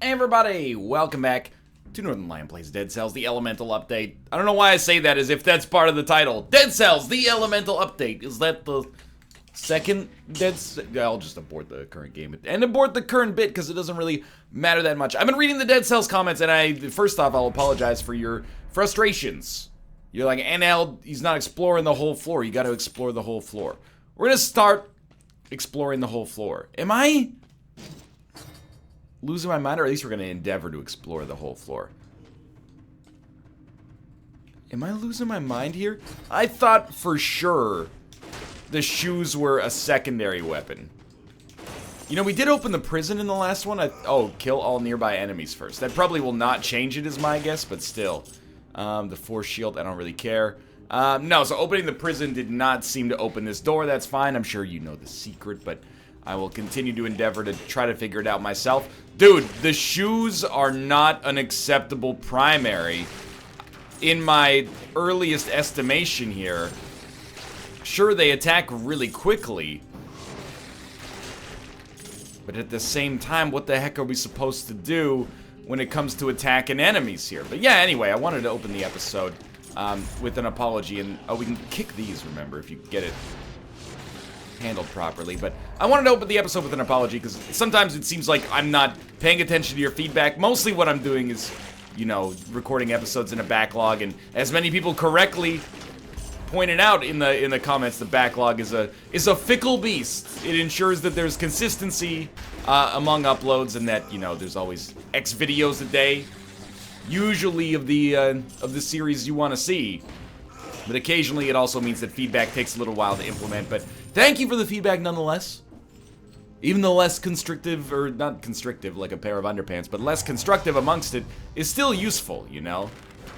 Hey everybody, welcome back to Northernlion Plays Dead Cells, the Elemental Update. I don't know why I say that as if that's part of the title. Dead Cells, the Elemental Update. Is that the second I'll just abort the current game and abort the current bit because it doesn't really matter that much. I've been reading the Dead Cells comments and first off, I'll apologize for your frustrations. You're like, NL, he's not exploring the whole floor. You gotta explore the whole floor. We're gonna start exploring the whole floor. Am I losing my mind, or at least we're going to endeavor to explore the whole floor? Am I losing my mind here? I thought for sure the shoes were a secondary weapon. You know, we did open the prison in the last one. Oh, kill all nearby enemies first. That probably will not change it, is my guess, but still. The force shield, I don't really care. No, so opening the prison did not seem to open this door. That's fine. I'm sure you know the secret, but I will continue to endeavor to try to figure it out myself. Dude, the shoes are not an acceptable primary. In my earliest estimation here, sure, they attack really quickly, but at the same time, what the heck are we supposed to do when it comes to attacking enemies here? But yeah, anyway, I wanted to open the episode with an apology, and we can kick these, remember, if you get it handled properly. But I wanted to open the episode with an apology because sometimes it seems like I'm not paying attention to your feedback. Mostly what I'm doing is, you know, recording episodes in a backlog, and as many people correctly pointed out in the comments, the backlog is a fickle beast. It ensures that there's consistency among uploads, and that, you know, there's always X videos a day, usually of the series you want to see. But occasionally it also means that feedback takes a little while to implement. But thank you for the feedback nonetheless. Even the less constrictive, or not constrictive like a pair of underpants, but less constructive amongst it is still useful, you know?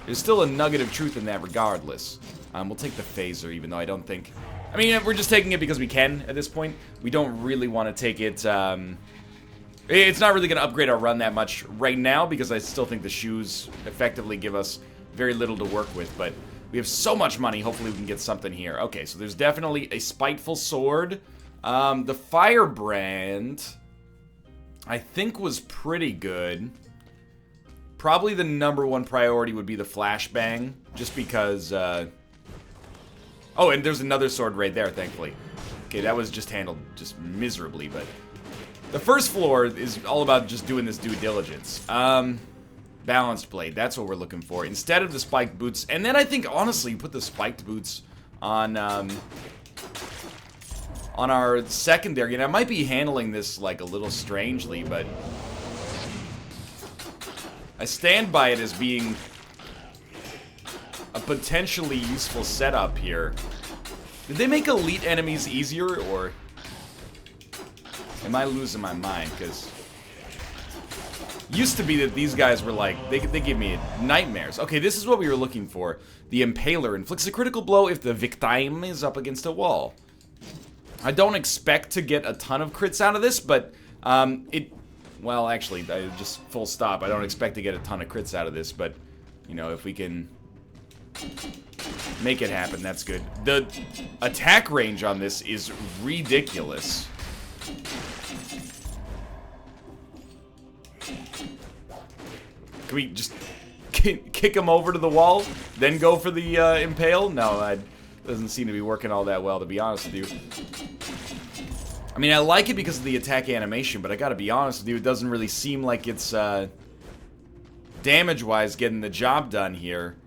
There's still a nugget of truth in that regardless. We'll take the phaser, even though I don't think... I mean, we're just taking it because we can at this point. We don't really want to take it... It's not really going to upgrade our run that much right now because I still think the shoes effectively give us very little to work with, but we have so much money, hopefully we can get something here. Okay, so there's definitely a spiteful sword. The firebrand, I think, was pretty good. Probably the #1 priority would be the flashbang, just because, Oh, and there's another sword right there, thankfully. Okay, that was just handled just miserably, but the first floor is all about just doing this due diligence. Balanced blade, that's what we're looking for, instead of the spiked boots. And then I think, honestly, put the spiked boots on our secondary. And I might be handling this, like, a little strangely, but I stand by it as being a potentially useful setup here. Did they make elite enemies easier, or am I losing my mind? Because used to be that these guys were like, they give me nightmares. Okay, this is what we were looking for. The Impaler inflicts a critical blow if the victim is up against a wall. I don't expect to get a ton of crits out of this, but well, actually, I just full stop. I don't expect to get a ton of crits out of this, but, you know, if we can make it happen, that's good. The attack range on this is ridiculous. Can we just kick him over to the wall, then go for the impale? No, that doesn't seem to be working all that well, to be honest with you. I mean, I like it because of the attack animation, but I gotta be honest with you, it doesn't really seem like it's damage-wise getting the job done here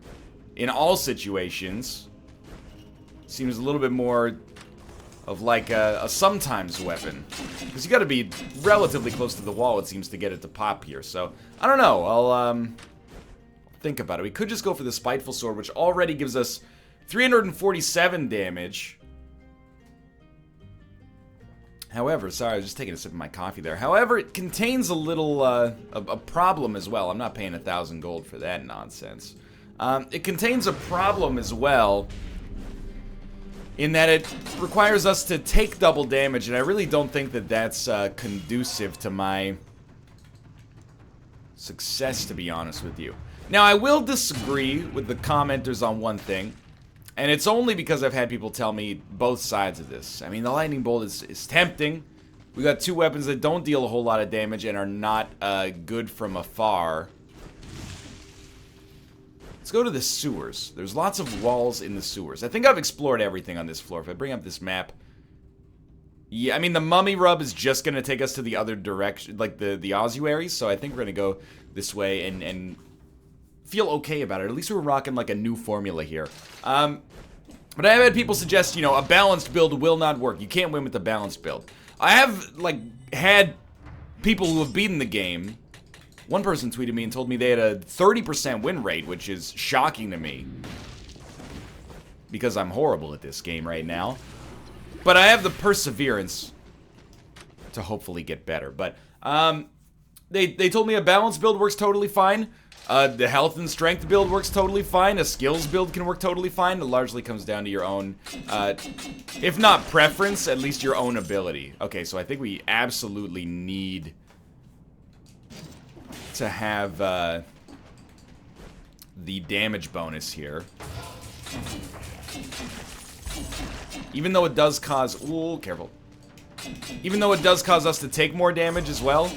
in all situations. Seems a little bit more of like a sometimes weapon, because you got to be relatively close to the wall, it seems, to get it to pop here. So I don't know, I'll think about it. We could just go for the spiteful sword, which already gives us 347 damage. However, sorry, I was just taking a sip of my coffee there. However, it contains a little a problem as well. I'm not paying 1,000 gold for that nonsense. It contains a problem as well, in that it requires us to take double damage, and I really don't think that that's conducive to my success, to be honest with you. Now, I will disagree with the commenters on one thing, and it's only because I've had people tell me both sides of this. I mean, the lightning bolt is tempting, We got 2 weapons that don't deal a whole lot of damage and are not good from afar. Let's go to the sewers. There's lots of walls in the sewers. I think I've explored everything on this floor. If I bring up this map... Yeah, I mean, the mummy rub is just going to take us to the other direction, like the ossuaries, so I think we're going to go this way and feel okay about it. At least we're rocking, like, a new formula here. But I have had people suggest, you know, a balanced build will not work. You can't win with a balanced build. I have, like, had people who have beaten the game. One person tweeted me and told me they had a 30% win rate, which is shocking to me. Because I'm horrible at this game right now. But I have the perseverance to hopefully get better. But, they told me a balanced build works totally fine. The health and strength build works totally fine. A skills build can work totally fine. It largely comes down to your own, if not preference, at least your own ability. Okay, so I think we absolutely need to have the damage bonus here. Even though it does cause... Ooh, careful. Even though it does cause us to take more damage as well.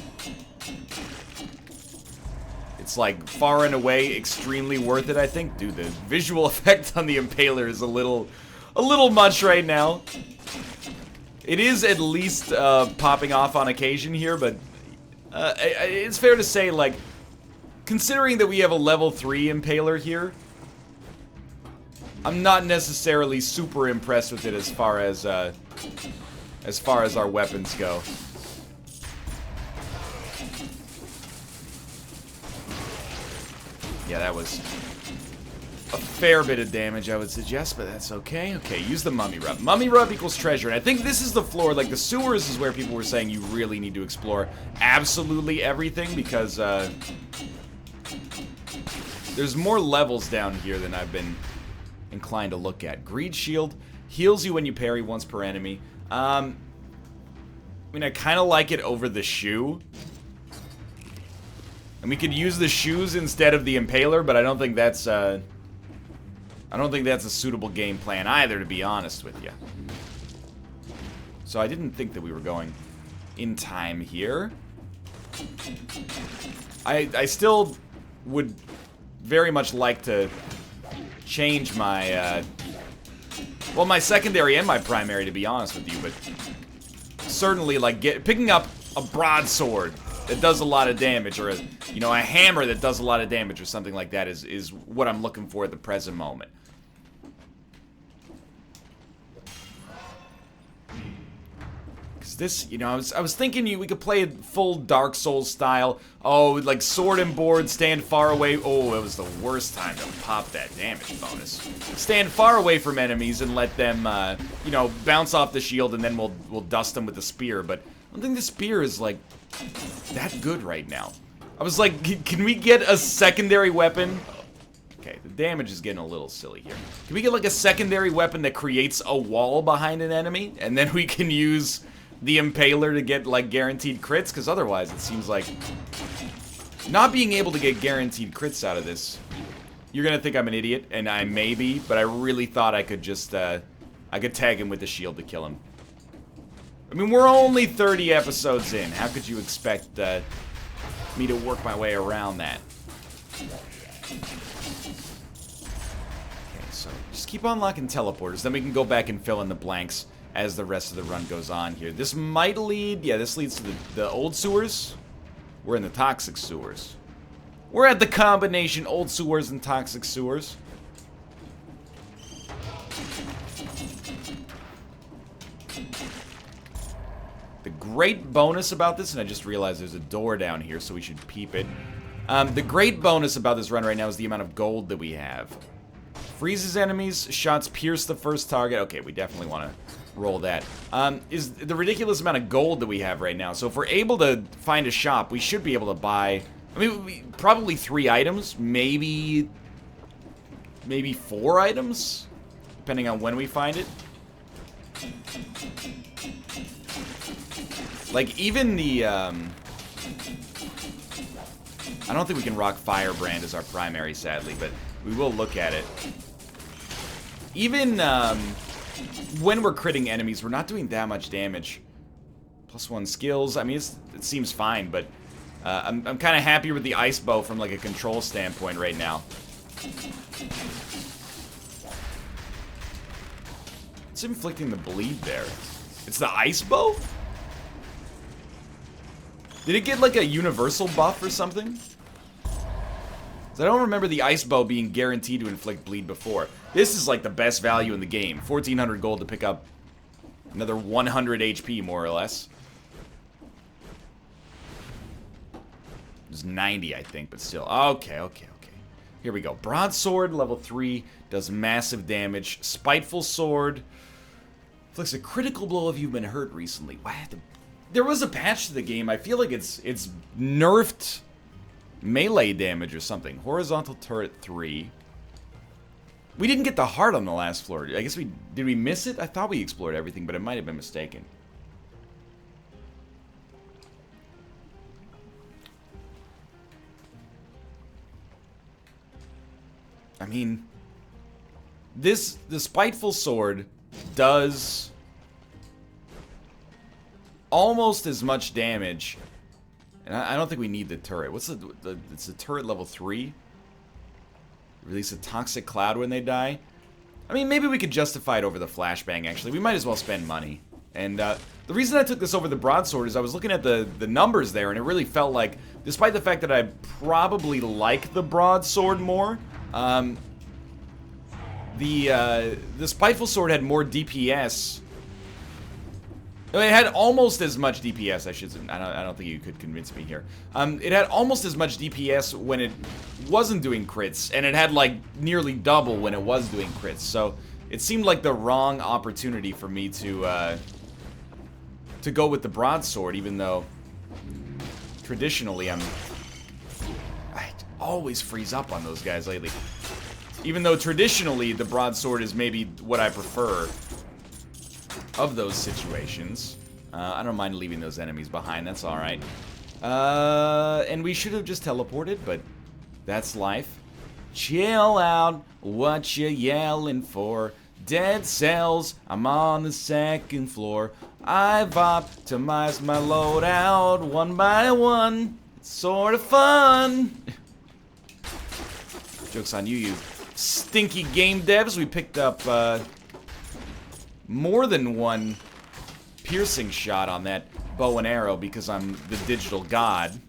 It's like far and away extremely worth it, I think. Dude, the visual effect on the Impaler is a little much right now. It is at least popping off on occasion here, but it's fair to say, like, considering that we have a level 3 Impaler here, I'm not necessarily super impressed with it as far as our weapons go. Yeah, that was a fair bit of damage, I would suggest, but that's okay. Okay, use the mummy rub. Mummy rub equals treasure, and I think this is the floor, like, the sewers is where people were saying you really need to explore absolutely everything, because, there's more levels down here than I've been inclined to look at. Greed shield heals you when you parry once per enemy. I mean, I kind of like it over the shoe. And we could use the shoes instead of the Impaler, but I don't think that's a suitable game plan either, to be honest with you. So I didn't think that we were going in time here. I still would very much like to change my, well, my secondary and my primary, to be honest with you, but certainly, like, picking up a broadsword that does a lot of damage, or a hammer that does a lot of damage, or something like that is what I'm looking for at the present moment. Because this, I was thinking we could play it full Dark Souls style. Oh, like sword and board, stand far away. Oh, it was the worst time to pop that damage bonus. Stand far away from enemies and let them, bounce off the shield, and then we'll dust them with the spear. But I don't think the spear is, like, that good right now. I was like, can we get a secondary weapon? Okay, the damage is getting a little silly here. Can we get, like, a secondary weapon that creates a wall behind an enemy? And then we can use the Impaler to get, like, guaranteed crits? Because otherwise, it seems like not being able to get guaranteed crits out of this, you're gonna think I'm an idiot, and I may be, but I really thought I could just, I could tag him with the shield to kill him. I mean, we're only 30 episodes in. How could you expect me to work my way around that? Okay, so just keep unlocking teleporters. Then we can go back and fill in the blanks as the rest of the run goes on here. This might lead... Yeah, this leads to the old sewers. We're in the toxic sewers. We're at the combination old sewers and toxic sewers. The great bonus about this, and I just realized there's a door down here, so we should peep it. The great bonus about this run right now is the amount of gold that we have. Freezes enemies, shots pierce the first target. Okay, we definitely want to roll that. Is the ridiculous amount of gold that we have right now. So if we're able to find a shop, we should be able to buy, I mean, probably 3 items, maybe 4 items, depending on when we find it. Like, even the, I don't think we can rock Firebrand as our primary, sadly, but we will look at it. Even, when we're critting enemies, we're not doing that much damage. +1 skills. I mean, it seems fine, but I'm kind of happier with the ice bow from like a control standpoint right now. It's inflicting the bleed there. It's the ice bow? Did it get like a universal buff or something? I don't remember the ice bow being guaranteed to inflict bleed before. This is like the best value in the game. 1,400 gold to pick up another 100 HP, more or less. It was 90, I think, but still. Okay. Here we go. Broadsword, level 3, does massive damage. Spiteful sword inflicts a critical blow if you've been hurt recently. What? There was a patch to the game. I feel like it's nerfed melee damage or something. Horizontal turret 3. We didn't get the heart on the last floor. I guess did we miss it? I thought we explored everything, but it might have been mistaken. I mean, the spiteful sword does almost as much damage. And I don't think we need the turret. What's it's the turret level 3? Release a toxic cloud when they die. I mean, maybe we could justify it over the flashbang, actually. We might as well spend money. And the reason I took this over the broadsword is I was looking at the numbers there, and it really felt like, despite the fact that I probably like the broadsword more, the spiteful sword had more DPS. It had almost as much DPS, I should say. I don't think you could convince me here. It had almost as much DPS when it wasn't doing crits, and it had like nearly double when it was doing crits. So it seemed like the wrong opportunity for me to go with the broadsword, even though traditionally I always freeze up on those guys lately. Even though traditionally the broadsword is maybe what I prefer of those situations. I don't mind leaving those enemies behind, that's alright. And we should have just teleported, but that's life. Chill out, what you yelling for? Dead cells, I'm on the 2nd floor. I've optimized my loadout one by one. It's sort of fun. Joke's on you, you stinky game devs. We picked up, more than one piercing shot on that bow and arrow because I'm the digital god.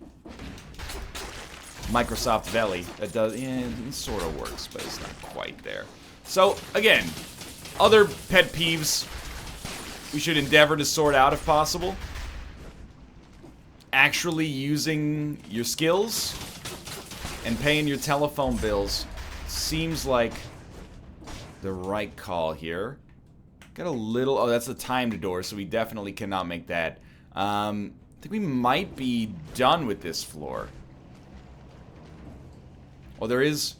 Microsoft Valley. That does, yeah, it sort of works, but it's not quite there. So, again, other pet peeves we should endeavor to sort out if possible. Actually using your skills and paying your telephone bills seems like the right call here. Got a little... Oh, that's a timed door, so we definitely cannot make that. I think we might be done with this floor. Well, there is...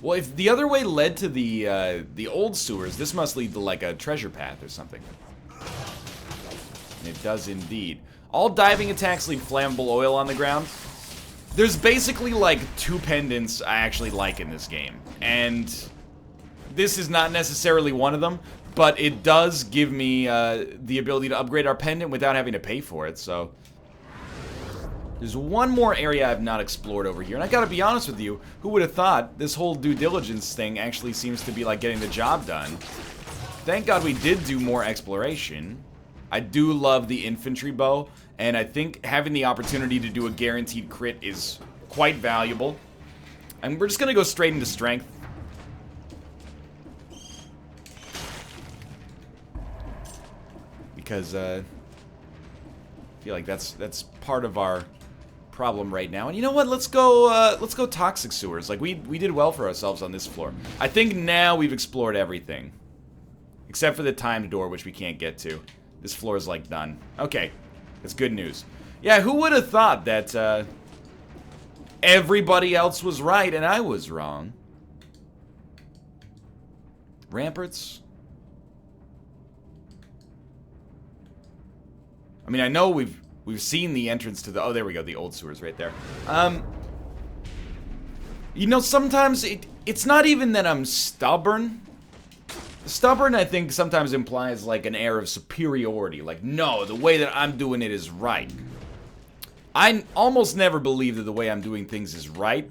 Well, if the other way led to the old sewers, this must lead to, like, a treasure path or something. And it does indeed. All diving attacks leave flammable oil on the ground. There's basically, like, 2 pendants I actually like in this game. And this is not necessarily one of them. But it does give me the ability to upgrade our pendant without having to pay for it, so... There's one more area I've not explored over here, and I gotta be honest with you, who would have thought this whole due diligence thing actually seems to be like getting the job done. Thank God we did do more exploration. I do love the infantry bow, and I think having the opportunity to do a guaranteed crit is quite valuable. And we're just gonna go straight into strength. Because I feel like that's part of our problem right now. And you know what? Let's go toxic sewers. Like we did well for ourselves on this floor. I think now we've explored everything, except for the timed door, which we can't get to. This floor is like done. Okay, that's good news. Yeah, who would have thought that everybody else was right and I was wrong? Ramparts. I mean, I know we've seen the entrance to the... Oh, there we go, the old sewers right there. You know, sometimes it's not even that I'm stubborn. Stubborn, I think, sometimes implies, like, an air of superiority. Like, no, the way that I'm doing it is right. I almost never believe that the way I'm doing things is right.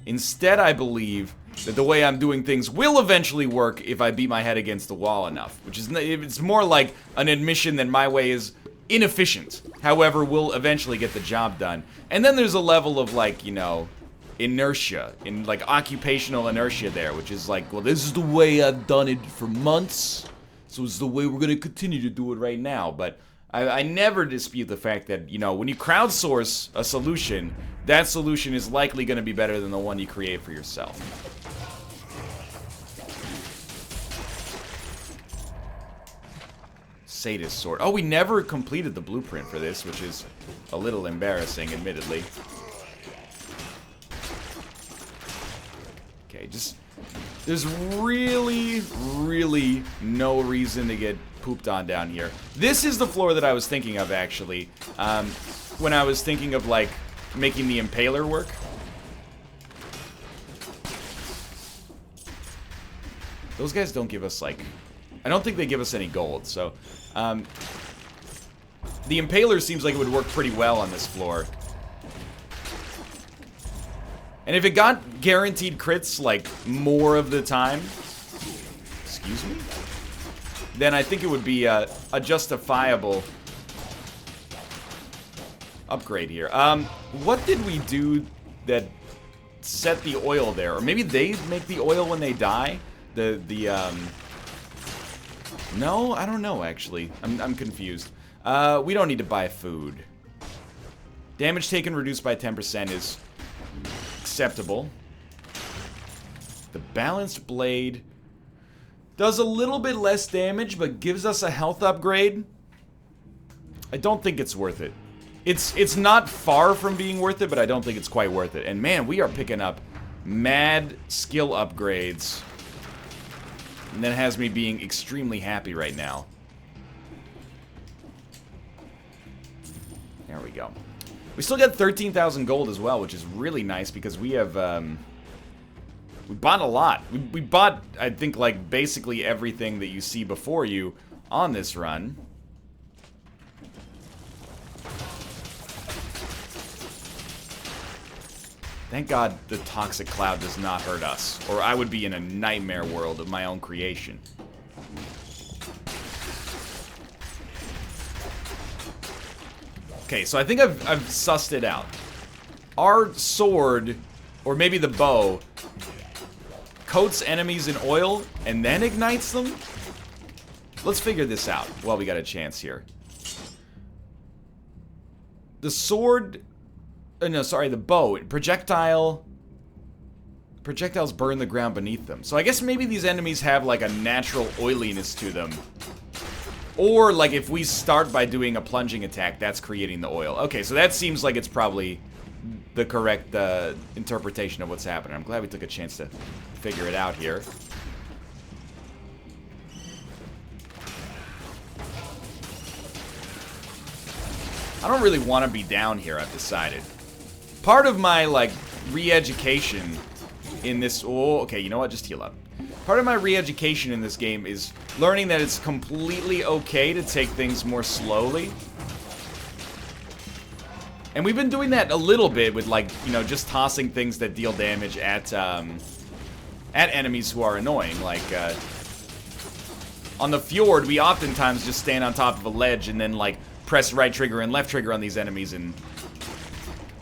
Instead, I believe that the way I'm doing things will eventually work if I beat my head against the wall enough. Which is, it's more like an admission that my way is inefficient. However, we'll eventually get the job done. And then there's a level of, like, you know, inertia, in like occupational inertia there, which is like, well, this is the way I've done it for months, so it's the way we're gonna continue to do it right now. But I never dispute the fact that, you know, when you crowdsource a solution, that solution is likely gonna be better than the one you create for yourself. Sadist sword. Oh, we never completed the blueprint for this, which is a little embarrassing, admittedly. Okay, just... There's really, really no reason to get pooped on down here. This is the floor that I was thinking of, actually, when I was thinking of, like, making the impaler work. Those guys don't give us, like... I don't think they give us any gold, so... the impaler seems like it would work pretty well on this floor. And if it got guaranteed crits, like, more of the time... Excuse me? Then I think it would be a justifiable upgrade here. What did we do that set the oil there? Or maybe they make the oil when they die? No, I don't know, actually. I'm confused. We don't need to buy food. Damage taken reduced by 10% is acceptable. The balanced blade does a little bit less damage, but gives us a health upgrade. I don't think it's worth it. It's not far from being worth it, but I don't think it's quite worth it. And man, we are picking up mad skill upgrades. And that has me being extremely happy right now. There we go. We still got 13,000 gold as well, which is really nice because we have, we bought a lot. We bought, I think, like, basically everything that you see before you on this run. Thank God the toxic cloud does not hurt us, or I would be in a nightmare world of my own creation. Okay, so I think I've sussed it out. Our sword, or maybe the bow, coats enemies in oil and then ignites them? Let's figure this out while we got a chance here. The sword... no, sorry, the bow. Projectiles burn the ground beneath them. So I guess maybe these enemies have, like, a natural oiliness to them. Or, like, if we start by doing a plunging attack, that's creating the oil. Okay, so that seems like it's probably the correct interpretation of what's happening. I'm glad we took a chance to figure it out here. I don't really want to be down here, I've decided. Part of my, like, re-education in this... Oh, okay, you know what? Just heal up. Part of my re-education in this game is learning that it's completely okay to take things more slowly. And we've been doing that a little bit with, like, you know, just tossing things that deal damage at enemies who are annoying. Like, on the fjord, we oftentimes just stand on top of a ledge and then, like, press right trigger and left trigger on these enemies and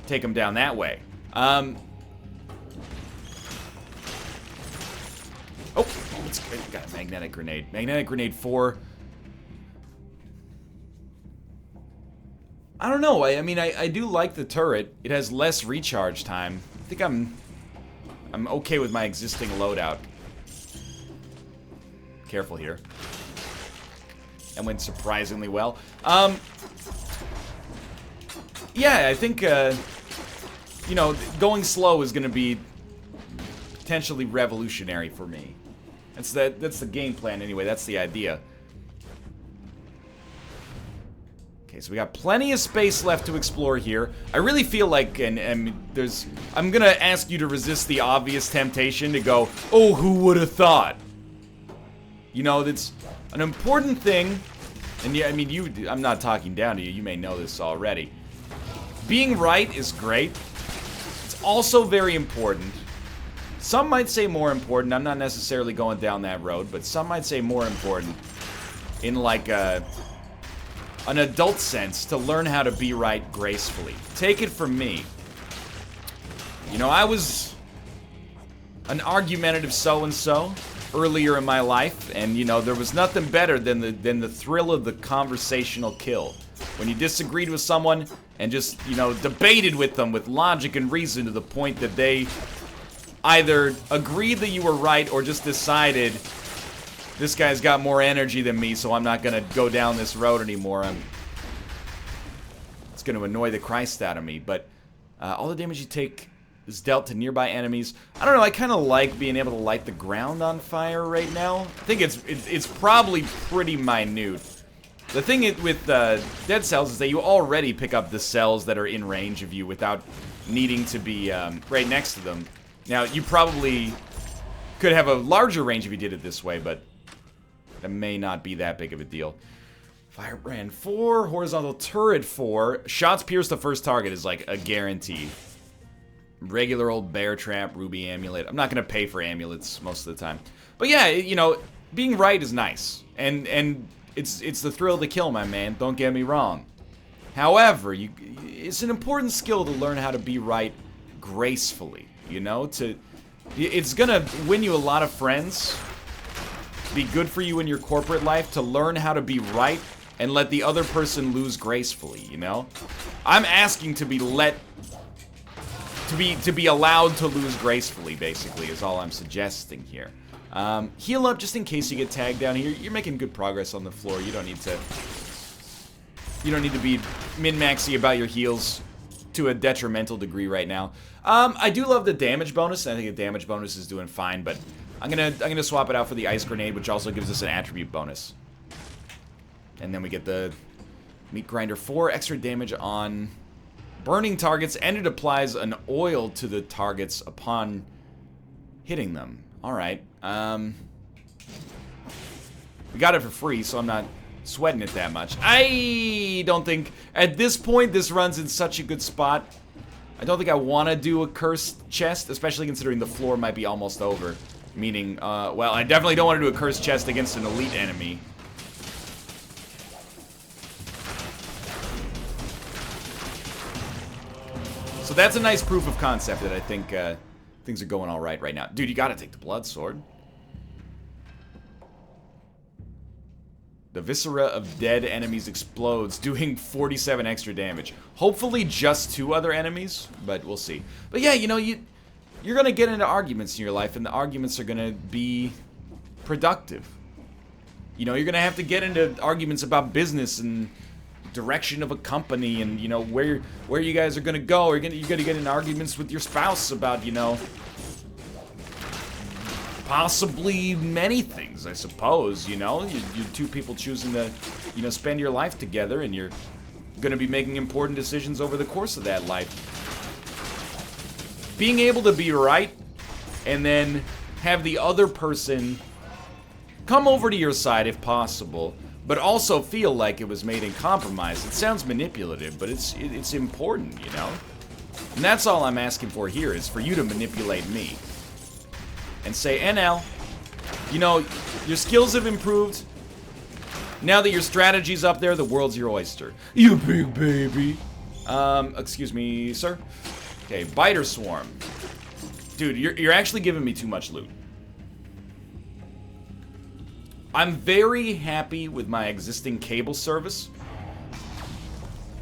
take them down that way. Oh, it's got a magnetic grenade. Magnetic grenade 4. I don't know. I mean, I do like the turret. It has less recharge time. I think I'm okay with my existing loadout. Careful here. That went surprisingly well. Yeah, I think, you know, going slow is going to be potentially revolutionary for me. That's the game plan anyway. That's the idea. Okay, so we got plenty of space left to explore here. I really feel like, and I'm going to ask you to resist the obvious temptation to go, oh, who would have thought? You know, that's an important thing. And yeah, I mean, I'm not talking down to you. You may know this already. Being right is great. It's also very important. Some might say more important. I'm not necessarily going down that road, but some might say more important in like an adult sense to learn how to be right gracefully. Take it from me. You know, I was an argumentative so-and-so earlier in my life, and you know, there was nothing better than the thrill of the conversational kill. When you disagreed with someone and just, you know, debated with them with logic and reason to the point that they either agreed that you were right or just decided, this guy's got more energy than me, so I'm not gonna go down this road anymore. It's gonna annoy the Christ out of me. But all the damage you take is dealt to nearby enemies. I don't know, I kind of like being able to light the ground on fire right now. I think it's probably pretty minute. The thing with Dead Cells is that you already pick up the cells that are in range of you without needing to be right next to them. Now, you probably could have a larger range if you did it this way, but that may not be that big of a deal. Firebrand 4, horizontal turret 4. Shots pierce the first target is like a guarantee. Regular old bear trap, ruby amulet. I'm not gonna pay for amulets most of the time. But yeah, you know, being right is nice. And it's the thrill of the kill, my man. Don't get me wrong. However, it's an important skill to learn how to be right gracefully. You know, it's gonna win you a lot of friends. Be good for you in your corporate life to learn how to be right and let the other person lose gracefully, you know? I'm asking to be allowed to lose gracefully, basically, is all I'm suggesting here. Heal up just in case you get tagged down here. You're making good progress on the floor. You don't need to be min-maxy about your heals to a detrimental degree right now. I do love the damage bonus. I think the damage bonus is doing fine, but I'm gonna swap it out for the ice grenade, which also gives us an attribute bonus. And then we get the meat grinder 4 extra damage on burning targets, and it applies an oil to the targets upon hitting them. Alright. We got it for free, so I'm not sweating it that much. I don't think, at this point, this run's in such a good spot. I don't think I want to do a cursed chest, especially considering the floor might be almost over. Meaning, well, I definitely don't want to do a cursed chest against an elite enemy. So that's a nice proof of concept that I think things are going all right now. Dude, you gotta take the blood sword. The viscera of dead enemies explodes, doing 47 extra damage. Hopefully just 2 other enemies, but we'll see. But yeah, you know, you're gonna get into arguments in your life, and the arguments are gonna be productive. You know, you're gonna have to get into arguments about business and direction of a company, and you know where you guys are gonna go. You're gonna get in arguments with your spouse about, you know, possibly many things, I suppose. You know, you're 2 people choosing to, you know, spend your life together, and you're gonna be making important decisions over the course of that life. Being able to be right, and then have the other person come over to your side if possible, but also feel like it was made in compromise. It sounds manipulative, but it's important, you know? And that's all I'm asking for here, is for you to manipulate me. And say, NL, you know, your skills have improved. Now that your strategy's up there, the world's your oyster. You big baby. Excuse me, sir? Okay, Biter Swarm. Dude, you're actually giving me too much loot. I'm very happy with my existing cable service.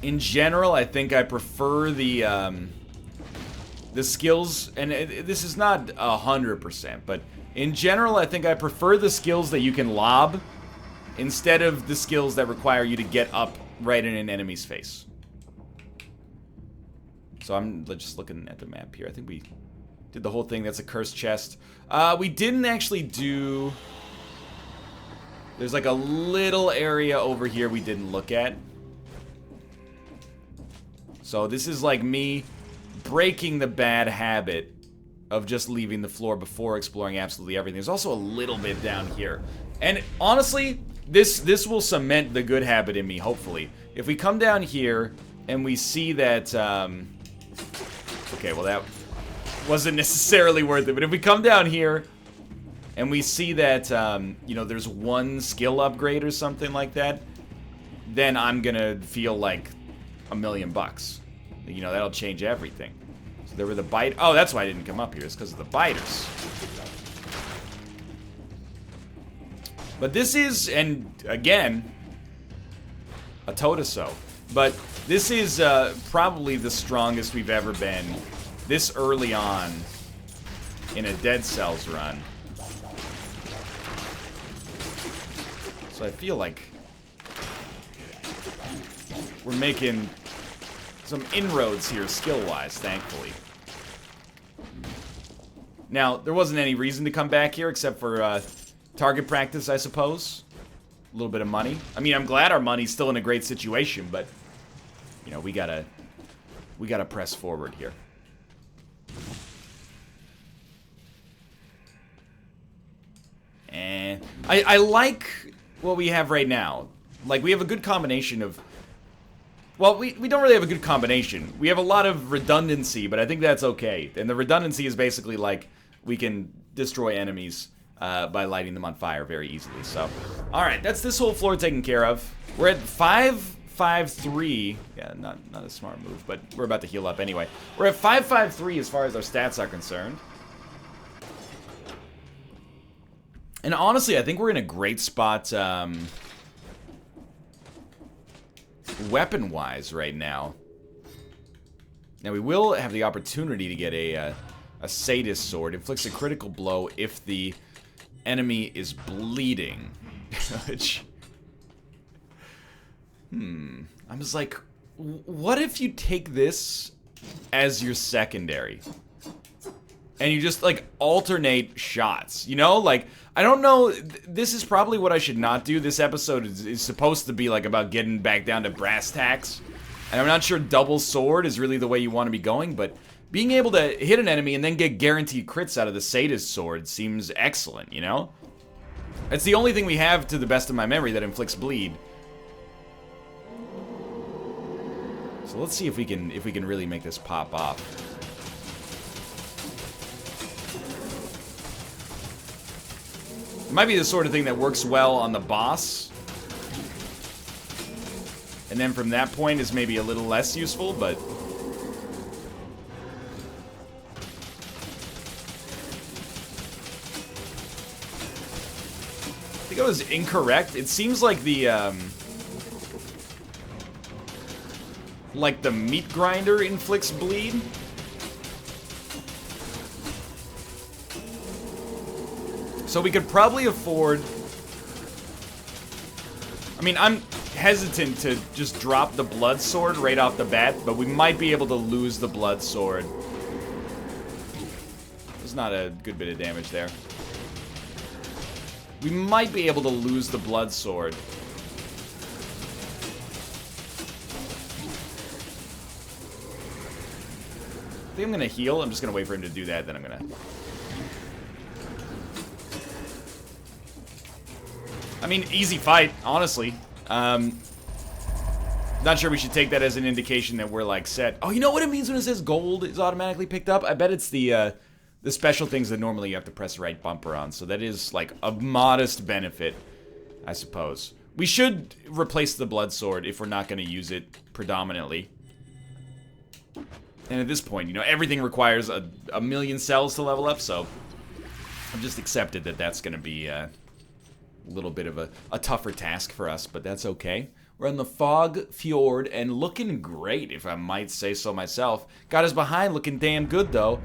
In general, I think I prefer the skills, and this is not 100%, but in general, I think I prefer the skills that you can lob instead of the skills that require you to get up right in an enemy's face. So I'm just looking at the map here. I think we did the whole thing. That's a cursed chest. We didn't actually do... There's like a little area over here we didn't look at. So this is like me breaking the bad habit of just leaving the floor before exploring absolutely everything. There's also a little bit down here. And honestly, this will cement the good habit in me, hopefully. If we come down here and we see that, okay, well that wasn't necessarily worth it, but if we come down here and we see that, you know, there's one skill upgrade or something like that, then I'm gonna feel like $1,000,000. You know, that'll change everything. So there were the bite. Oh, that's why I didn't come up here. It's because of the biters. But this is, and again, a Totoso. But this is probably the strongest we've ever been this early on in a Dead Cells run. So I feel like we're making some inroads here skill-wise, thankfully. Now, there wasn't any reason to come back here except for target practice, I suppose. A little bit of money. I mean, I'm glad our money's still in a great situation, but you know, we gotta press forward here. And I like what we have right now. Like, we have a good combination of... Well, we don't really have a good combination. We have a lot of redundancy, but I think that's okay. And the redundancy is basically like we can destroy enemies by lighting them on fire very easily. So, all right, that's this whole floor taken care of. We're at 553. Yeah, not a smart move, but we're about to heal up anyway. We're at 553 as far as our stats are concerned. And honestly, I think we're in a great spot weapon-wise right now. Now, we will have the opportunity to get a sadist sword. Inflicts a critical blow if the enemy is bleeding. Which... I was like, what if you take this as your secondary? And you just, like, alternate shots, you know? Like, I don't know, this is probably what I should not do. This episode is supposed to be, like, about getting back down to brass tacks. And I'm not sure double sword is really the way you want to be going, but being able to hit an enemy and then get guaranteed crits out of the sadist sword seems excellent, you know? It's the only thing we have, to the best of my memory, that inflicts bleed. So let's see if we can really make this pop off. It might be the sort of thing that works well on the boss. And then from that point is maybe a little less useful, but... I think I was incorrect. It seems like the meat grinder inflicts bleed. So we could probably afford... I mean, I'm hesitant to just drop the blood sword right off the bat, but we might be able to lose the blood sword. There's not a good bit of damage there. We might be able to lose the blood sword. I think I'm gonna heal. I'm just gonna wait for him to do that, then I'm gonna... I mean, easy fight, honestly. Not sure we should take that as an indication that we're, like, set. Oh, you know what it means when it says gold is automatically picked up? I bet it's the special things that normally you have to press the right bumper on. So that is, like, a modest benefit, I suppose. We should replace the blood sword if we're not going to use it predominantly. And at this point, you know, everything requires a million cells to level up, so I've just accepted that that's going to be a little bit of a tougher task for us, but that's okay. We're on the Fog Fjord and looking great, if I might say so myself. Got us behind looking damn good, though.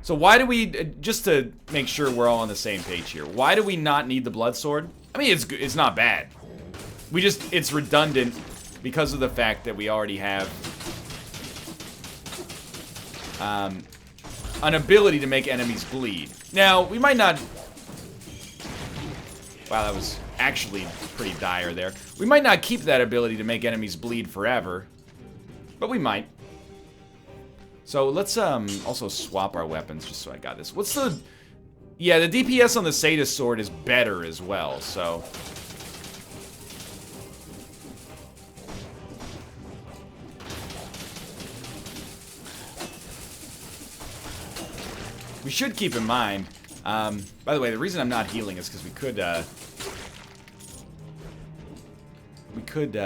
So why do we, just to make sure we're all on the same page here, why do we not need the blood sword? I mean, it's not bad. It's redundant because of the fact that we already have an ability to make enemies bleed. Now, we might not... Wow, that was actually pretty dire there. We might not keep that ability to make enemies bleed forever, but we might. So let's also swap our weapons just so I got this. What's the... Yeah, the DPS on the Sadist Sword is better as well, so... We should keep in mind, by the way, the reason I'm not healing is because we could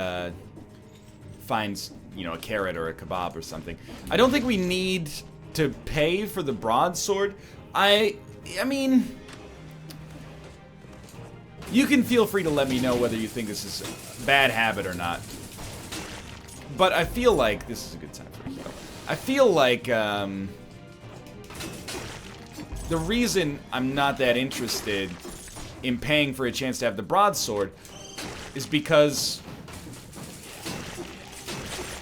find, you know, a carrot or a kebab or something. I don't think we need to pay for the broadsword. I mean, you can feel free to let me know whether you think this is a bad habit or not. But I feel like this is a good time for a heal. I feel like, the reason I'm not that interested in paying for a chance to have the broadsword is because,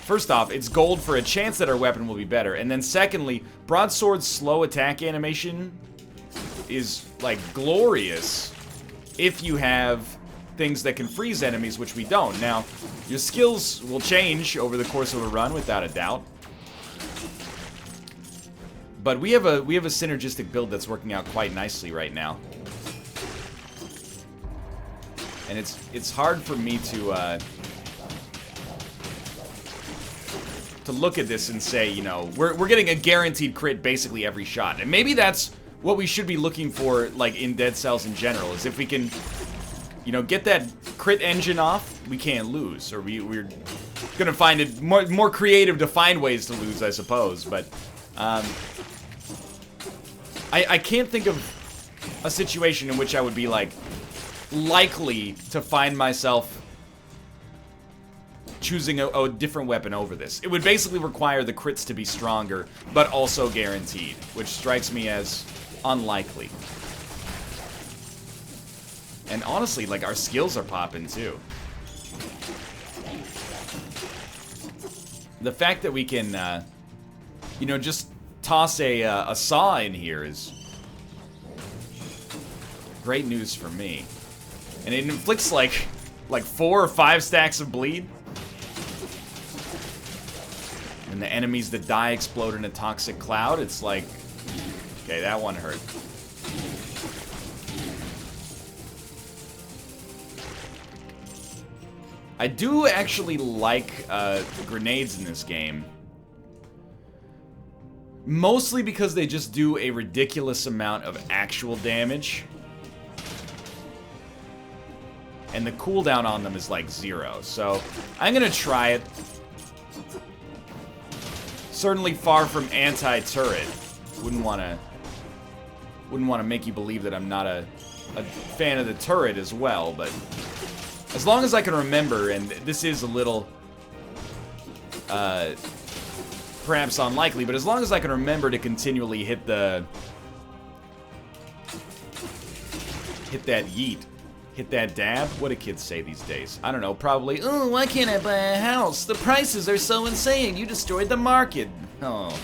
first off, it's gold for a chance that our weapon will be better. And then secondly, broadsword's slow attack animation is, like, glorious if you have things that can freeze enemies, which we don't. Now, your skills will change over the course of a run, without a doubt. But we have a synergistic build that's working out quite nicely right now. And it's hard for me to look at this and say, you know, we're getting a guaranteed crit basically every shot. And maybe that's what we should be looking for, like, in Dead Cells in general, is if we can, you know, get that crit engine off, we can't lose. Or we're gonna find it more creative to find ways to lose, I suppose. But I can't think of a situation in which I would be, like, likely to find myself choosing a different weapon over this. It would basically require the crits to be stronger, but also guaranteed, which strikes me as unlikely. And honestly, like, our skills are popping, too. The fact that we can, you know, just toss a saw in here is great news for me. And it inflicts like 4 or 5 stacks of bleed. And the enemies that die explode in a toxic cloud. It's like, okay, that one hurt. I do actually like grenades in this game. Mostly because they just do a ridiculous amount of actual damage. And the cooldown on them is like 0. So I'm gonna try it. Certainly far from anti-turret. Wouldn't wanna make you believe that I'm not a fan of the turret as well, but as long as I can remember, and this is a little perhaps unlikely, but as long as I can remember to continually hit that yeet, hit that dab. What do kids say these days? I don't know, probably, oh, why can't I buy a house? The prices are so insane, you destroyed the market. Oh.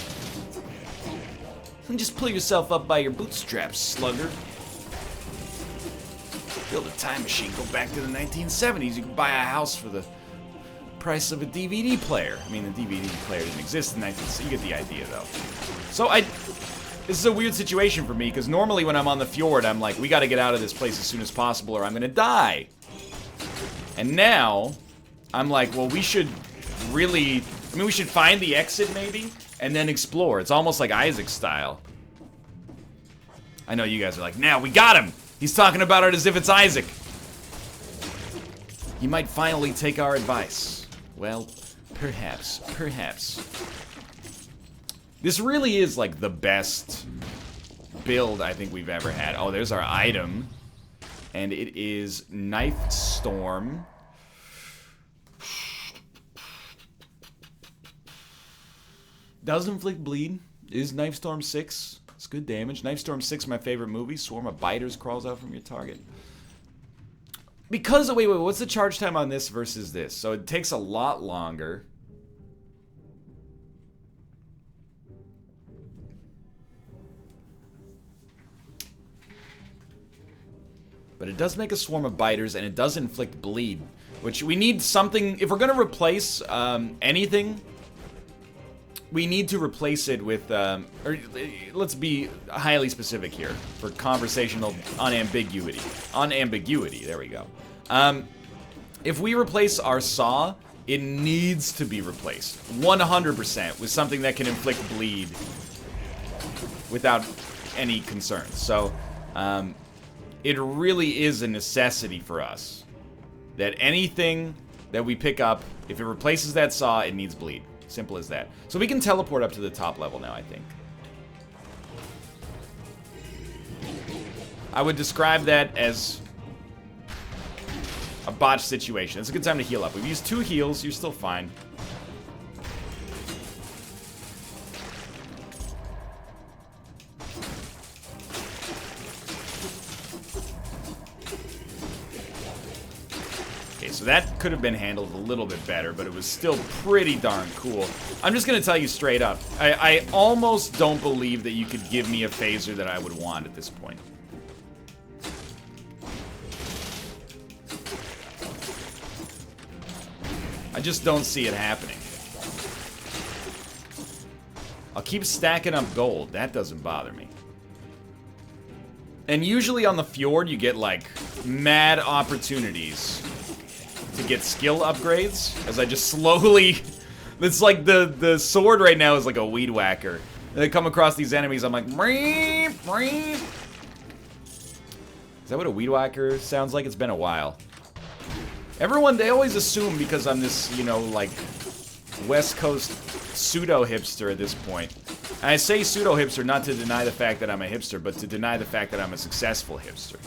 Just pull yourself up by your bootstraps, slugger. Build a time machine, go back to the 1970s, you can buy a house for the price of a DVD player. I mean, the DVD player didn't exist in 1970s. You get the idea, though. So this is a weird situation for me, because normally when I'm on the fjord, I'm like, we gotta get out of this place as soon as possible or I'm gonna die. And now, I'm like, well, we should really, I mean, we should find the exit, maybe, and then explore. It's almost like Isaac style. I know you guys are like, now, we got him! He's talking about it as if it's Isaac. He might finally take our advice. Well, perhaps. This really is, like, the best build I think we've ever had. Oh, there's our item. And it is Knife Storm. Does inflict bleed. Is Knife Storm 6. It's good damage. Knife Storm 6, my favorite movie. Swarm of biters crawls out from your target. Because, wait, what's the charge time on this versus this? So it takes a lot longer. But it does make a swarm of biters, and it does inflict bleed. Which we need something, if we're going to replace anything we need to replace it with, or let's be highly specific here for conversational unambiguity. Unambiguity, there we go. If we replace our saw, it needs to be replaced 100% with something that can inflict bleed without any concerns. So, it really is a necessity for us that anything that we pick up, if it replaces that saw, it needs bleed. Simple as that. So we can teleport up to the top level now, I think. I would describe that as a botched situation. It's a good time to heal up. We've used 2 heals. You're still fine. So that could have been handled a little bit better, but it was still pretty darn cool. I'm just going to tell you straight up. I almost don't believe that you could give me a phaser that I would want at this point. I just don't see it happening. I'll keep stacking up gold. That doesn't bother me. And usually on the fjord, you get, like, mad opportunities to get skill upgrades, as I just slowly... It's like the sword right now is like a weed whacker. And I come across these enemies, I'm like... Is that what a weed whacker sounds like? It's been a while. Everyone, they always assume because I'm this, you know, like... West Coast pseudo-hipster at this point. And I say pseudo-hipster not to deny the fact that I'm a hipster, but to deny the fact that I'm a successful hipster.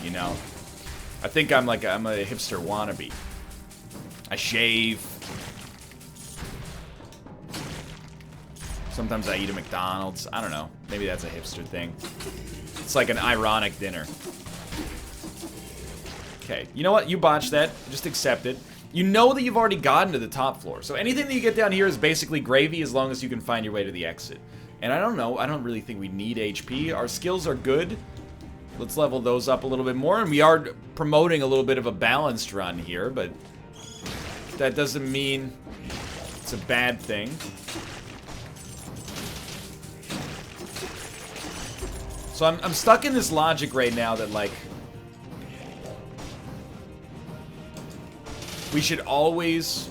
You know? I think I'm a hipster wannabe. I shave. Sometimes I eat at McDonald's. I don't know. Maybe that's a hipster thing. It's like an ironic dinner. Okay, you know what? You botched that. Just accept it. You know that you've already gotten to the top floor. So anything that you get down here is basically gravy as long as you can find your way to the exit. And I don't know. I don't really think we need HP. Our skills are good. Let's level those up a little bit more, and we are promoting a little bit of a balanced run here, but that doesn't mean it's a bad thing. So I'm stuck in this logic right now that, like, we should always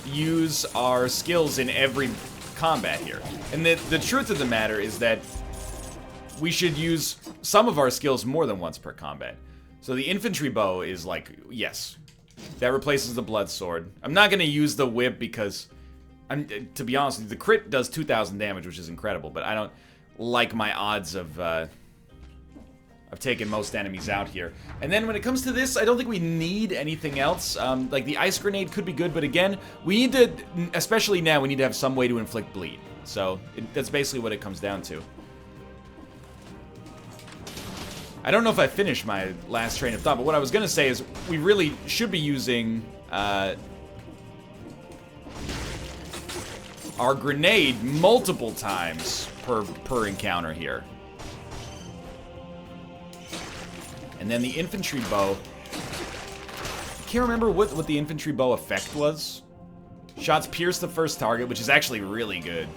use our skills in every combat here. And the truth of the matter is that we should use some of our skills more than once per combat. So the infantry bow is like, yes, that replaces the blood sword. I'm not going to use the whip because, to be honest with you, the crit does 2,000 damage, which is incredible, but I don't like my odds of taking most enemies out here. And then when it comes to this, I don't think we need anything else. Like the ice grenade could be good, but again, we need to, especially now, we need to have some way to inflict bleed. So that's basically what it comes down to. I don't know if I finished my last train of thought, but what I was going to say is we really should be using our grenade multiple times per encounter here. And then the infantry bow. I can't remember what the infantry bow effect was. Shots pierce the first target, which is actually really good.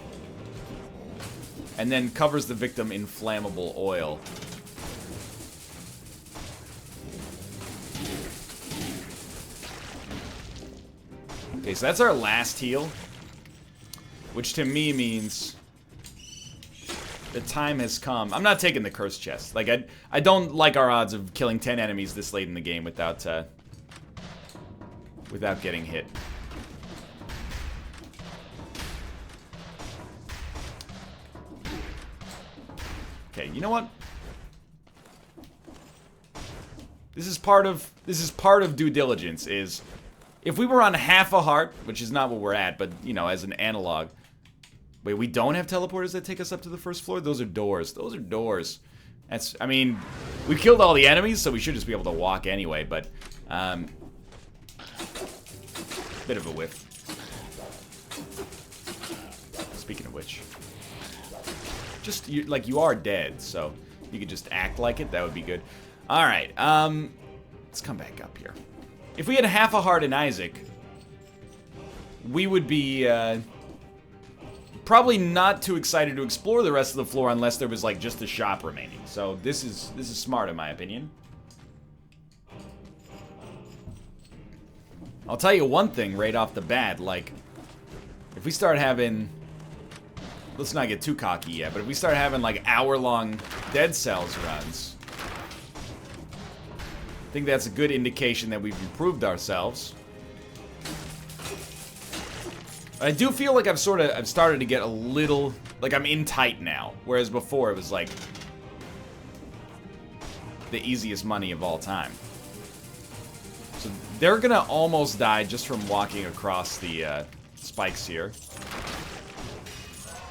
And then covers the victim in flammable oil. Okay, so that's our last heal. Which to me means the time has come. I'm not taking the curse chest. Like, I don't like our odds of killing 10 enemies this late in the game without getting hit. Okay, you know what? This is part of due diligence, is if we were on half a heart, which is not what we're at, but, you know, as an analog. Wait, we don't have teleporters that take us up to the first floor? Those are doors. Those are doors. That's, I mean, we killed all the enemies, so we should just be able to walk anyway, but, bit of a whiff. Speaking of which. Just, you are dead, so you could just act like it. That would be good. Alright, let's come back up here. If we had half a heart in Isaac, we would be, probably not too excited to explore the rest of the floor unless there was, like, just a shop remaining. So this is smart, in my opinion. I'll tell you one thing right off the bat, like, if we start having... Let's not get too cocky yet, but if we start having, like, hour-long Dead Cells runs, I think that's a good indication that we've improved ourselves. I do feel like I've started to get a little, like I'm in tight now, whereas before it was like the easiest money of all time. So they're gonna almost die just from walking across the spikes here.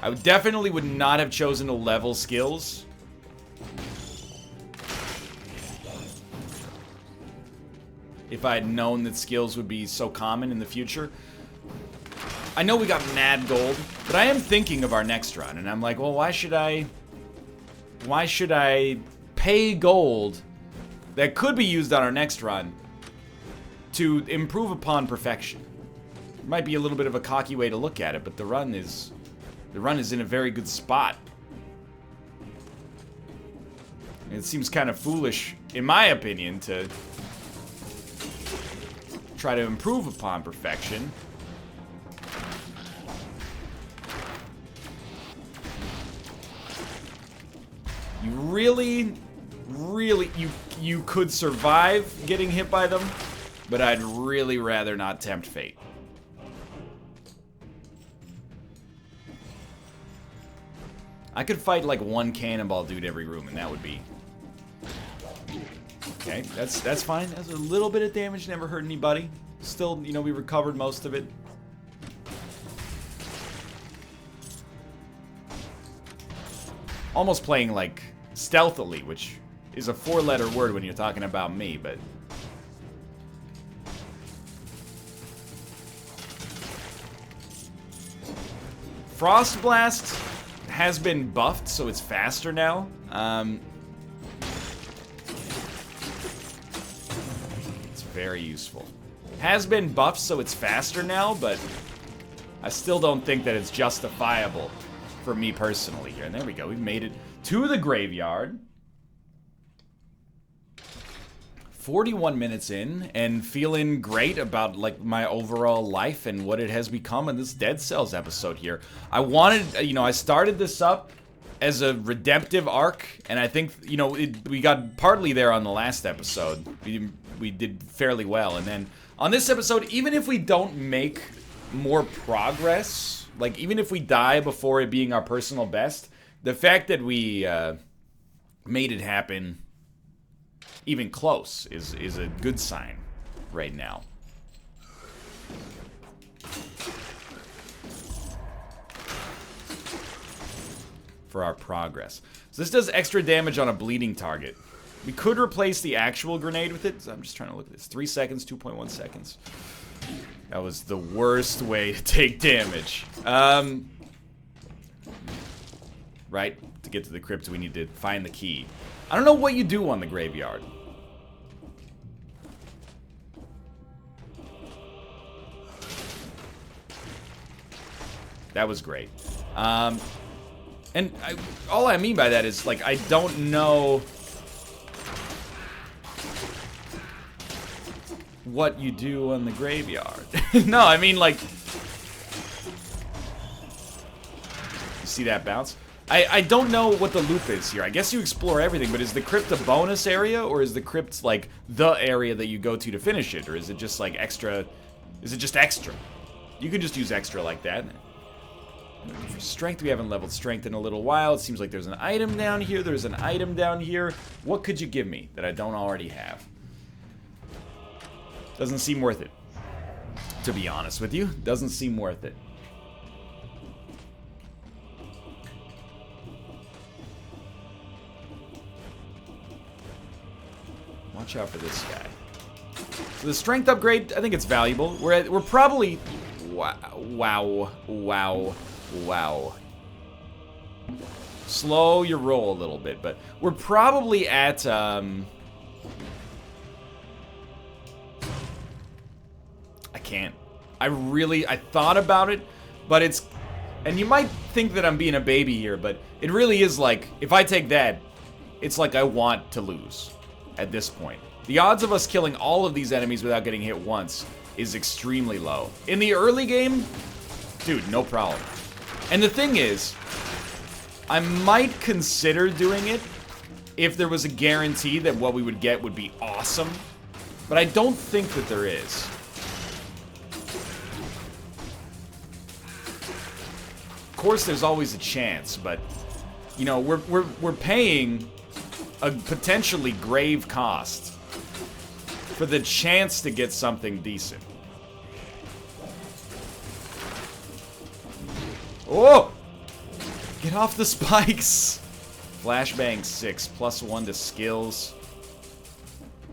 I definitely would not have chosen to level skills. If I had known that skills would be so common in the future. I know we got mad gold, but I am thinking of our next run, and I'm like, well, why should I pay gold that could be used on our next run to improve upon perfection? It might be a little bit of a cocky way to look at it, but the run is in a very good spot. It seems kind of foolish, in my opinion, to try to improve upon perfection. You really, you could survive getting hit by them, but I'd really rather not tempt fate. I could fight like one cannonball dude every room, and that would be... Okay, that's fine. That's a little bit of damage, never hurt anybody. Still, you know, we recovered most of it. Almost playing like stealthily, which is a 4-letter word when you're talking about me, but... Frost Blast has been buffed, so it's faster now. It's very useful. Has been buffed, so it's faster now, but I still don't think that it's justifiable for me personally here. And there we go. We've made it to the graveyard. 41 minutes in, and feeling great about, like, my overall life and what it has become in this Dead Cells episode here. I wanted, you know, I started this up as a redemptive arc, and I think, you know, we got partly there on the last episode. We did fairly well, and then on this episode, even if we don't make more progress, like, even if we die before it being our personal best, the fact that we made it happen even close is a good sign right now. For our progress. So this does extra damage on a bleeding target. We could replace the actual grenade with it. So I'm just trying to look at this. 3 seconds, 2.1 seconds. That was the worst way to take damage. Right, to get to the crypt, we need to find the key. I don't know what you do on the graveyard. That was great. And all I mean by that is, like, I don't know what you do on the graveyard. No, I mean, like, you see that bounce? I don't know what the loop is here. I guess you explore everything, but is the crypt a bonus area, or is the crypt, like, the area that you go to finish it, or is it just, like, extra? Is it just extra? You could just use extra like that. For strength, we haven't leveled strength in a little while. It seems like there's an item down here. There's an item down here. What could you give me that I don't already have? Doesn't seem worth it. To be honest with you, doesn't seem worth it. Watch out for this guy. So the strength upgrade, I think it's valuable. We're probably... Wow. Slow your roll a little bit, but we're probably at, I can't. I thought about it, but it's And you might think that I'm being a baby here, but it really is like, if I take that, it's like I want to lose at this point. The odds of us killing all of these enemies without getting hit once is extremely low. In the early game, dude, no problem. And the thing is, I might consider doing it if there was a guarantee that what we would get would be awesome, but I don't think that there is. Of course, there's always a chance, but you know, we're paying a potentially grave cost for the chance to get something decent. Oh! Get off the spikes! Flashbang 6, +1 to skills.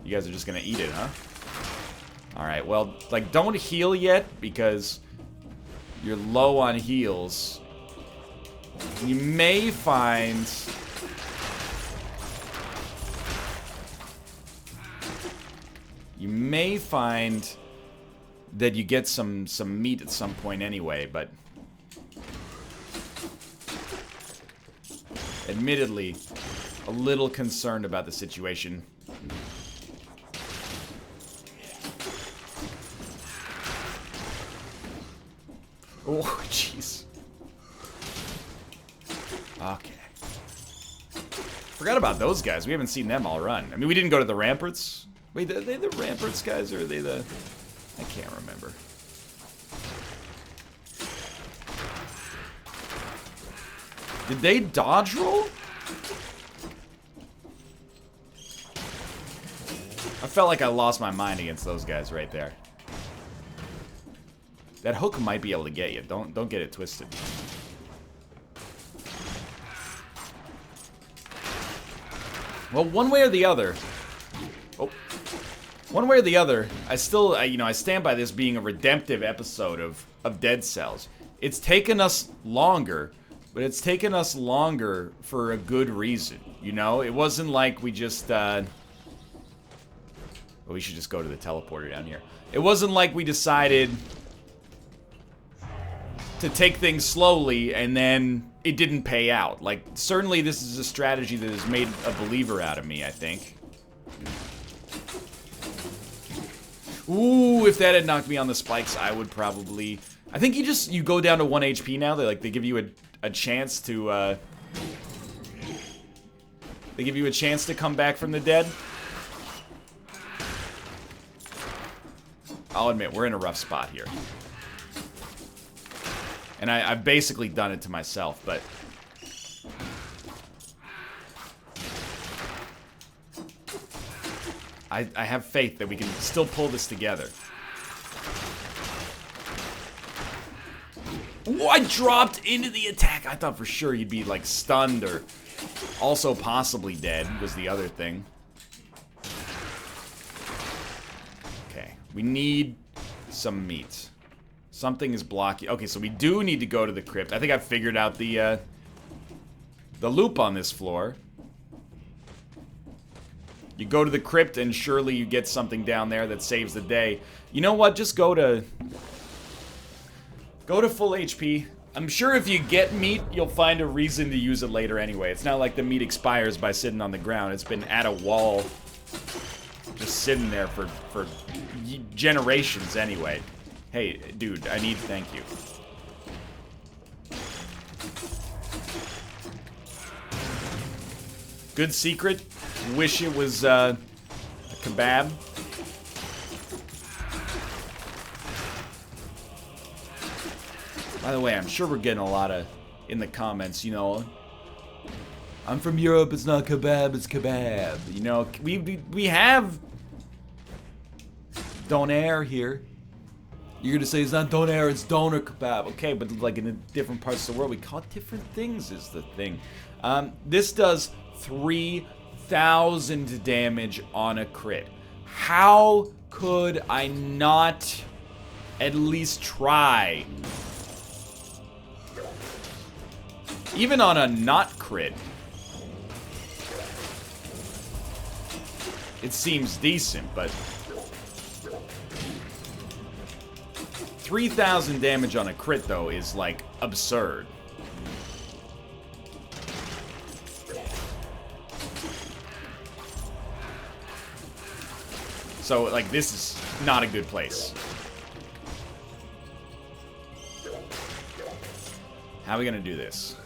You guys are just gonna eat it, huh? Alright, well, like, don't heal yet, because you're low on heals. You may find... You may find that you get some meat at some point anyway, but... Admittedly, a little concerned about the situation. Oh, jeez. Okay. Forgot about those guys. We haven't seen them all run. I mean, we didn't go to the ramparts. Wait, are they the ramparts guys, or are they the... I can't remember. Did they dodge roll? I felt like I lost my mind against those guys right there. That hook might be able to get you. Don't get it twisted. Well, one way or the other. Oh. One way or the other, I still, you know, I stand by this being a redemptive episode of Dead Cells. It's taken us longer, but it's taken us longer for a good reason, you know? It wasn't like we just, well, we should just go to the teleporter down here. It wasn't like we decided to take things slowly and then it didn't pay out. Like, certainly this is a strategy that has made a believer out of me, I think. Ooh, if that had knocked me on the spikes, I would probably... I think you go down to 1 HP now. They give you a chance to, they give you a chance to come back from the dead. I'll admit, we're in a rough spot here. And I've basically done it to myself, but... I have faith that we can still pull this together. Ooh, I dropped into the attack. I thought for sure you'd be, like, stunned or also possibly dead was the other thing. Okay, we need some meat. Something is blocking. Okay, so we do need to go to the crypt. I think I've figured out the loop on this floor. You go to the crypt and surely you get something down there that saves the day. You know what? Just go to full HP. I'm sure if you get meat, you'll find a reason to use it later anyway. It's not like the meat expires by sitting on the ground. It's been at a wall, just sitting there for generations anyway. Hey, dude, I need thank you. Good secret. Wish it was a kebab. By the way, I'm sure we're getting a lot of in the comments, you know, I'm from Europe, it's not kebab, it's kebab. You know, we have doner here. You're gonna say it's not doner, it's doner kebab. Okay, but like in the different parts of the world, we call it different things is the thing. This does 3,000 damage on a crit. How could I not at least try? Even on a not crit, it seems decent, but 3,000 damage on a crit, though, is, like, absurd. So, like, this is not a good place. How are we gonna do this?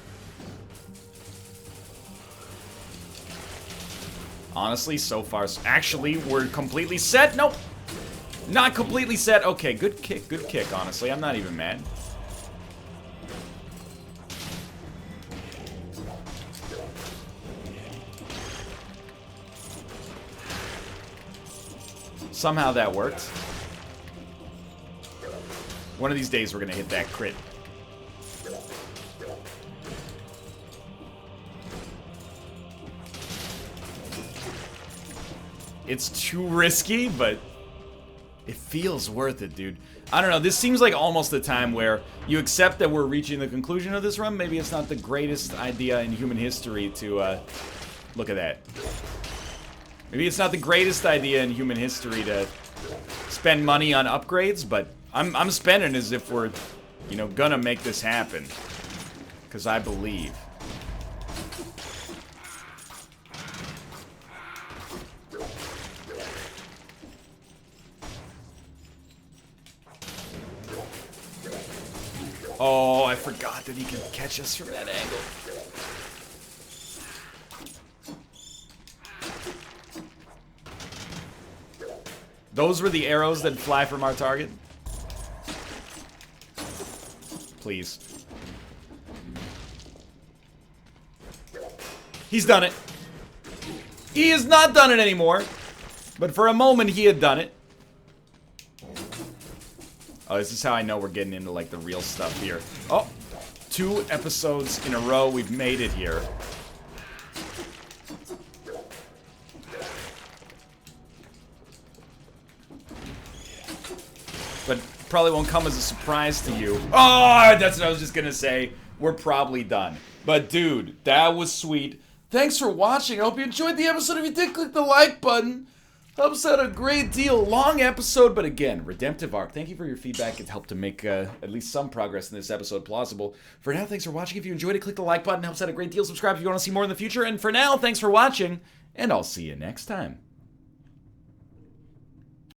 Honestly, so far... Actually, we're completely set? Nope. Not completely set. Okay, good kick, honestly. I'm not even mad. Somehow that worked. One of these days we're gonna hit that crit. It's too risky, but it feels worth it, dude. I don't know, this seems like almost the time where you accept that we're reaching the conclusion of this run. Maybe it's not the greatest idea in human history to, look at that. Maybe it's not the greatest idea in human history to spend money on upgrades, but I'm spending as if we're, you know, gonna make this happen. Because I believe. Oh, I forgot that he can catch us from that angle. Those were the arrows that fly from our target? Please. He's done it. He has not done it anymore. But for a moment, he had done it. Oh, this is how I know we're getting into, like, the real stuff here. Oh, 2 episodes in a row, we've made it here. But probably won't come as a surprise to you. Oh, that's what I was just gonna say. We're probably done. But, dude, that was sweet. Thanks for watching. I hope you enjoyed the episode. If you did, click the like button. Helps out a great deal. Long episode, but again, redemptive arc. Thank you for your feedback. It helped to make at least some progress in this episode plausible. For now, thanks for watching. If you enjoyed it, click the like button. Helps out a great deal. Subscribe if you want to see more in the future. And for now, thanks for watching, and I'll see you next time.